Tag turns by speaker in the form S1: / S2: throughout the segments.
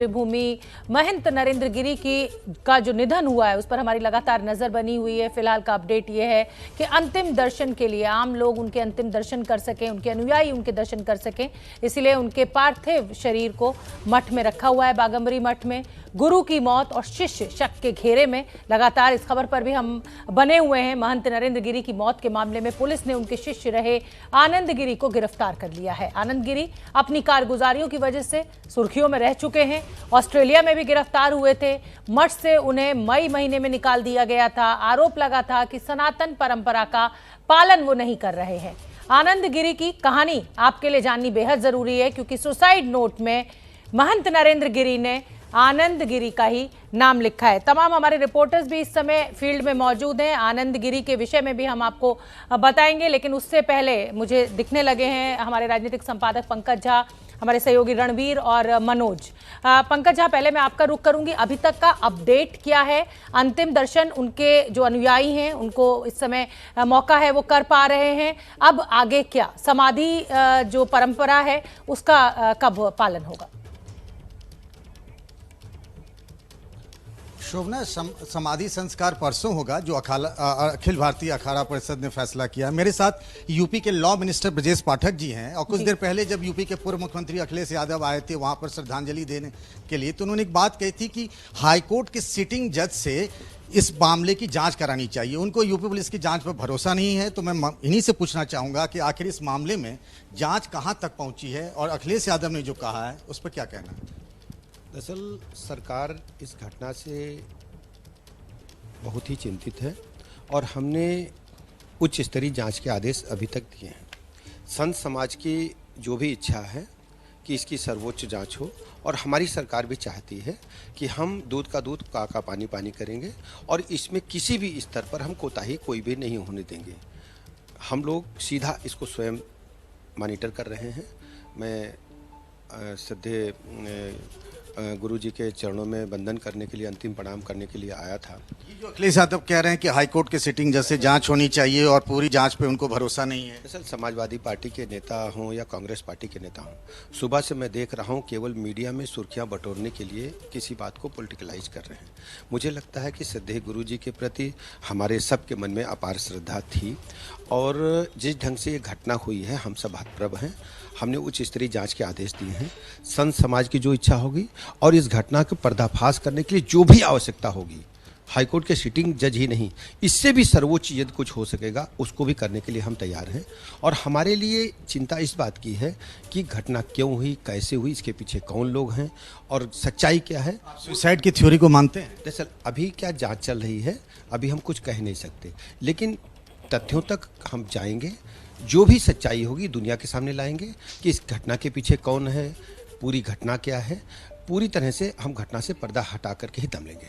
S1: भूमि महंत नरेंद्र गिरी का जो निधन हुआ है उस पर हमारी लगातार नजर बनी हुई है। फिलहाल का अपडेट ये है कि अंतिम दर्शन के लिए आम लोग उनके अंतिम दर्शन कर सकें, उनके अनुयायी उनके दर्शन कर सकें, इसलिए उनके पार्थिव शरीर को मठ में रखा हुआ है, बागंबरी मठ में। गुरु की मौत और शिष्य शक के घेरे में लगातार इस खबर पर भी हम बने हुए हैं। महंत नरेंद्र गिरी की मौत के मामले में पुलिस ने उनके शिष्य रहे आनंद गिरी को गिरफ्तार कर लिया है। आनंद गिरी अपनी कारगुजारियों की वजह से सुर्खियों में रह चुके हैं। ऑस्ट्रेलिया में भी गिरफ्तार हुए थे। मठ से उन्हें मई महीने में निकाल दिया गया था। आरोप लगा था कि सनातन परंपरा का पालन वो नहीं कर रहे हैं। आनंद गिरी की कहानी आपके लिए जाननी बेहद जरूरी है, क्योंकि सुसाइड नोट में महंत नरेंद्र गिरी ने आनंद गिरी का ही नाम लिखा है। तमाम हमारे रिपोर्टर्स भी इस समय फील्ड में मौजूद हैं। आनंद गिरी के विषय में भी हम आपको बताएंगे, लेकिन उससे पहले मुझे दिखने लगे हैं हमारे राजनीतिक संपादक पंकज झा, हमारे सहयोगी रणवीर और मनोज। पंकज झा, पहले मैं आपका रुख करूंगी। अभी तक का अपडेट क्या है? अंतिम दर्शन उनके जो अनुयायी हैं उनको इस समय मौका है वो कर पा रहे हैं। अब आगे क्या? समाधि जो परंपरा है उसका कब पालन होगा?
S2: शोभना, समाधि संस्कार परसों होगा, जो अखिल भारतीय अखाड़ा परिषद ने फैसला किया। मेरे साथ यूपी के लॉ मिनिस्टर ब्रजेश पाठक जी हैं, और कुछ देर पहले जब यूपी के पूर्व मुख्यमंत्री अखिलेश यादव आए थे वहां पर श्रद्धांजलि देने के लिए, तो उन्होंने एक बात कही थी कि हाईकोर्ट के सिटिंग जज से इस मामले की जांच करानी चाहिए। उनको यूपी पुलिस की जांच पर भरोसा नहीं है। तो मैं इन्हीं से पूछना चाहूंगा कि आखिर इस मामले में जांच कहां तक पहुंची है, और अखिलेश यादव ने जो कहा है उस पर क्या कहना है?
S3: दरअसल सरकार इस घटना से बहुत ही चिंतित है और हमने उच्च स्तरीय जांच के आदेश अभी तक दिए हैं। संत समाज की जो भी इच्छा है कि इसकी सर्वोच्च जांच हो, और हमारी सरकार भी चाहती है कि हम दूध का दूध का पानी पानी करेंगे, और इसमें किसी भी स्तर पर हम कोताही कोई भी नहीं होने देंगे। हम लोग सीधा इसको स्वयं मॉनिटर कर रहे हैं। मैं श्रद्धेय गुरु जी के चरणों में वंदन करने के लिए, अंतिम प्रणाम करने के लिए आया था।
S2: ये जो अखिलेश यादव कह रहे हैं कि हाईकोर्ट के सिटिंग जज से जांच होनी चाहिए और पूरी जांच पे उनको भरोसा नहीं है।
S3: दरअसल समाजवादी पार्टी के नेता हों या कांग्रेस पार्टी के नेता हों, सुबह से मैं देख रहा हूं केवल मीडिया में सुर्खियां बटोरने के लिए किसी बात को पॉलिटिकलाइज कर रहे हैं। मुझे लगता है कि श्रद्धेय गुरु जी के प्रति हमारे सबके मन में अपार श्रद्धा थी, और जिस ढंग से ये घटना हुई है हम सब हतप्रभ हैं। हमने उच्च स्तरीय जांच के आदेश दिए हैं। संत समाज की जो इच्छा होगी और इस घटना के पर्दाफाश करने के लिए जो भी आवश्यकता होगी, हाईकोर्ट के सिटिंग जज ही नहीं, इससे भी सर्वोच्च यदि कुछ हो सकेगा उसको भी करने के लिए हम तैयार हैं। और हमारे लिए चिंता इस बात की है कि घटना क्यों हुई, कैसे हुई, इसके पीछे कौन लोग हैं और सच्चाई क्या है।
S2: सुसाइड की थ्योरी को मानते हैं?
S3: दरअसल अभी क्या जांच चल रही है, अभी हम कुछ कह नहीं सकते, लेकिन तथ्यों तक हम जाएंगे। जो भी सच्चाई होगी दुनिया के सामने लाएंगे कि इस घटना के पीछे कौन है, पूरी घटना क्या है। पूरी तरह से हम घटना से पर्दा हटा करके ही दम लेंगे।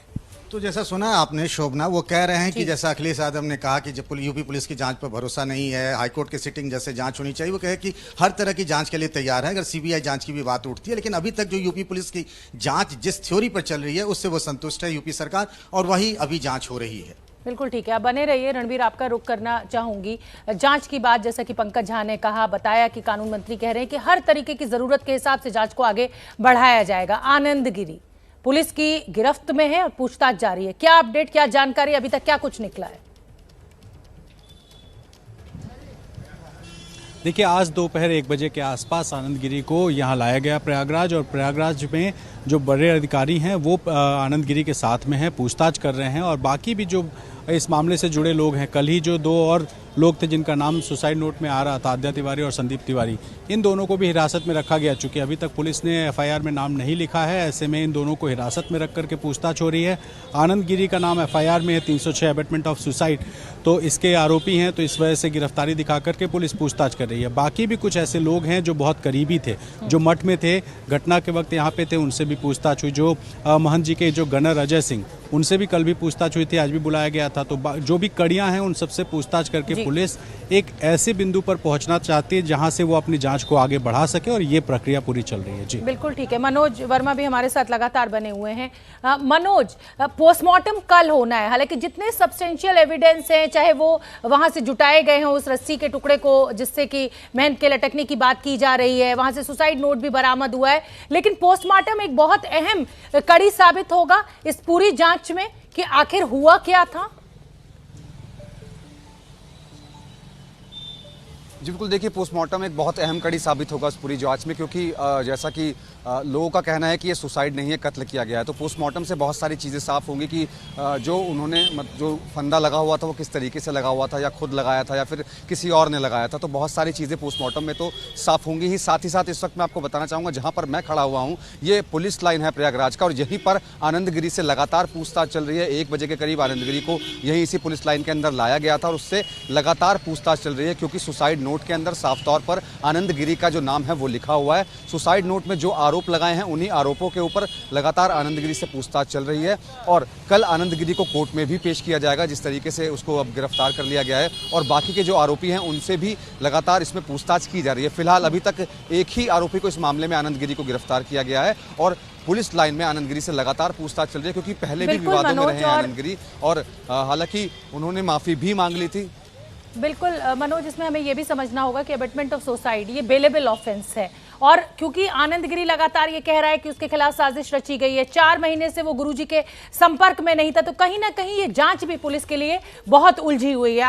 S2: तो जैसा सुना आपने शोभना, वो कह रहे हैं कि जैसा अखिलेश यादव ने कहा कि जब यूपी पुलिस की जांच पर भरोसा नहीं है, हाईकोर्ट के सिटिंग जज से जांच होनी चाहिए। वो कहे कि हर तरह की जांच के लिए तैयार है अगर सीबीआई जांच की भी बात उठती है। लेकिन अभी तक जो यूपी पुलिस की जांच जिस थ्योरी पर चल रही है उससे वो संतुष्ट है यूपी सरकार, और वही अभी जांच हो रही है।
S1: बिल्कुल ठीक है, आप बने रहिए। रणवीर, आपका रुख करना चाहूंगी। जांच की बात, जैसा कि पंकज झा ने कहा, बताया कि कानून मंत्री कह रहे हैं कि हर तरीके की जरूरत के हिसाब से जांच को आगे बढ़ाया जाएगा। आनंद गिरी पुलिस की गिरफ्त में है और पूछताछ जारी है। क्या अपडेट, क्या जानकारी, अभी तक क्या कुछ निकला है?
S4: देखिए, आज दोपहर 1 बजे के आसपास आनंद गिरी को यहाँ लाया गया प्रयागराज, और प्रयागराज में जो बड़े अधिकारी हैं वो आनंद गिरी के साथ में हैं, पूछताछ कर रहे हैं। और बाकी भी जो इस मामले से जुड़े लोग हैं, कल ही जो 2 और लोग थे जिनका नाम सुसाइड नोट में आ रहा था, आद्या तिवारी और संदीप तिवारी, इन दोनों को भी हिरासत में रखा गया। चूंकि अभी तक पुलिस ने एफआईआर में नाम नहीं लिखा है, ऐसे में इन दोनों को हिरासत में रख करके पूछताछ हो रही है। आनंद गिरी का नाम एफआईआर में है 306 अबेटमेंट ऑफ सुसाइड, तो इसके आरोपी हैं, तो इस वजह से गिरफ्तारी दिखा करके पुलिस पूछताछ कर रही है। बाकी भी कुछ ऐसे लोग हैं जो बहुत करीबी थे, जो मठ में थे, घटना के वक्त यहाँ पे थे, उनसे भी पूछताछ हुई। जो महंत जी के जो गनर अजय सिंह, उनसे भी कल भी पूछताछ हुई थी, आज भी बुलाया गया था। तो जो भी कड़ियां हैं उन सबसे पूछताछ करके पुलिस एक ऐसे बिंदु पर पहुंचना चाहती है जहां से वो अपनी जांच को आगे बढ़ा सके, और ये प्रक्रिया पूरी चल रही है। जी
S1: बिल्कुल ठीक है। मनोज वर्मा भी हमारे साथ लगातार बने हुए हैं। मनोज, पोस्टमार्टम कल होना है, हालांकि जितने सब्सटेंशियल एविडेंस हैं, चाहे वो वहां से जुटाए गए हों उस रस्सी के टुकड़े को जिससे कि मेहंद के लटकने की बात की जा रही है, वहां से सुसाइड नोट भी बरामद हुआ है, लेकिन पोस्टमार्टम एक बहुत अहम कड़ी साबित होगा इस पूरी जांच में कि आखिर हुआ क्या था।
S5: जी बिल्कुल, देखिए पोस्टमार्टम एक बहुत अहम कड़ी साबित होगा इस पूरी जांच में, क्योंकि जैसा कि लोगों का कहना है कि ये सुसाइड नहीं है, कत्ल किया गया है। तो पोस्टमार्टम से बहुत सारी चीज़ें साफ होंगी कि जो उन्होंने जो फंदा लगा हुआ था वो किस तरीके से लगा हुआ था, या खुद लगाया था या फिर किसी और ने लगाया था। तो बहुत सारी चीज़ें पोस्टमार्टम में तो साफ होंगी ही। साथ ही साथ इस वक्त मैं आपको बताना चाहूँगा, जहाँ पर मैं खड़ा हुआ हूँ ये पुलिस लाइन है प्रयागराज का, और यहीं पर आनंद गिरी से लगातार पूछताछ चल रही है। 1 बजे के करीब आनंद गिरी को यहीं इसी पुलिस लाइन के अंदर लाया गया था और उससे लगातार पूछताछ चल रही है, क्योंकि सुसाइड नोट के अंदर साफ तौर पर आनंद गिरी का जो नाम है वो लिखा हुआ है। सुसाइड नोट में जो आरोप लगाए हैं उन्हीं आरोपों के ऊपर लगातार आनंद गिरी से पूछताछ चल रही है, और कल आनंद गिरी को कोर्ट में भी पेश किया जाएगा, जिस तरीके से उसको अब गिरफ्तार कर लिया गया है। और बाकी के जो आरोपी हैं उनसे भी लगातार इसमें पूछताछ की जा रही है। फिलहाल अभी तक एक ही आरोपी को इस मामले में आनंद गिरी को गिरफ्तार किया गया है, और पुलिस लाइन में आनंद गिरी से लगातार पूछताछ चल रही है, क्योंकि पहले भी विवादों में रहे हैं आनंद गिरी, और हालांकि उन्होंने माफी भी मांग ली थी।
S1: बिल्कुल मनोज, इसमें हमें यह भी समझना होगा कि अबेटमेंट ऑफ सुसाइड ये बेलेबल ऑफेंस है, और क्योंकि आनंद गिरी लगातार ये कह रहा है कि उसके खिलाफ साजिश रची गई है, 4 महीने से वो गुरुजी के संपर्क में नहीं था, तो कहीं ना कहीं ये जांच भी पुलिस के लिए बहुत उलझी हुई है।